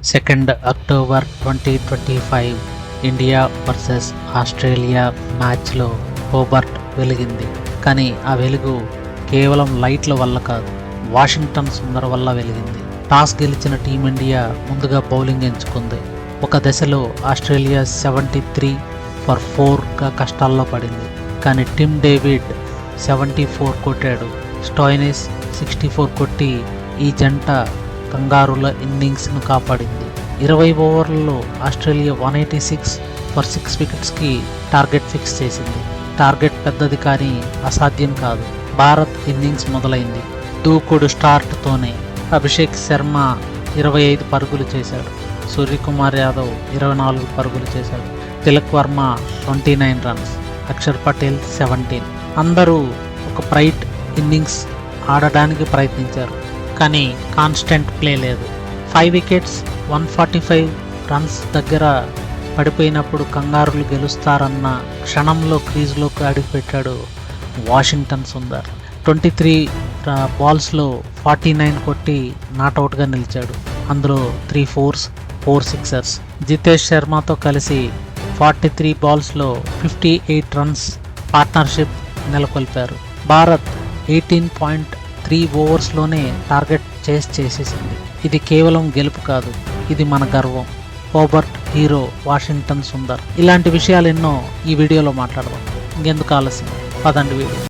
2 October 2025 India versus Australia మ్యాచ్లో Hobart వెలిగింది. కానీ ఆ వెలుగు కేవలం లైట్ల వల్ల కాదు, వాషింగ్టన్ సుందర్ వల్ల వెలిగింది. టాస్ గెలిచిన టీమిండియా ముందుగా బౌలింగ్ ఎంచుకుంది. ఒక దశలో ఆస్ట్రేలియా 73 for 4గా కష్టాల్లో పడింది. కానీ టిమ్ డేవిడ్ 74 కొట్టాడు, స్టోయినిస్ 64 కొట్టి ఈ జంట కంగారుల ఇన్నింగ్స్ను కాపాడింది. 20 ఓవర్లలో ఆస్ట్రేలియా 186 for 6 వికెట్స్కి టార్గెట్ ఫిక్స్ చేసింది. టార్గెట్ పెద్దది కానీ అసాధ్యం కాదు. భారత్ ఇన్నింగ్స్ మొదలైంది. దూకుడు స్టార్ట్తోనే అభిషేక్ శర్మ 25 పరుగులు చేశాడు, సూర్యకుమార్ యాదవ్ 24 పరుగులు చేశాడు, తిలక్ వర్మ 29 రన్స్, అక్షర్ పటేల్ 17. అందరూ ఒక బ్రైట్ ఇన్నింగ్స్ ఆడడానికి ప్రయత్నించారు, కానీ కాన్స్టెంట్ ప్లే లేదు. 5 వికెట్స్ 145 రన్స్ దగ్గర పడిపోయినప్పుడు కంగారులు గెలుస్తారన్న క్షణంలో క్రీజ్లోకి అడుగుపెట్టాడు వాషింగ్టన్ సుందర్. 23 బాల్స్లో 49 కొట్టి నాట్అవుట్గా నిలిచాడు. అందులో 3 4s 4 6ers. జితేష్ శర్మతో కలిసి 43 బాల్స్లో 58 రన్స్ పార్ట్నర్షిప్ నెలకొల్పారు. భారత్ 18.3 ఓవర్స్లోనే టార్గెట్ చేసేసింది. ఇది కేవలం గెలుపు కాదు, ఇది మన గర్వం. Hobart hero, Washington Sundar. ఇలాంటి విషయాలు ఎన్నో ఈ వీడియోలో మాట్లాడదాం. ఇంకెందుకు ఆలస్యం, పదండి వీడియో.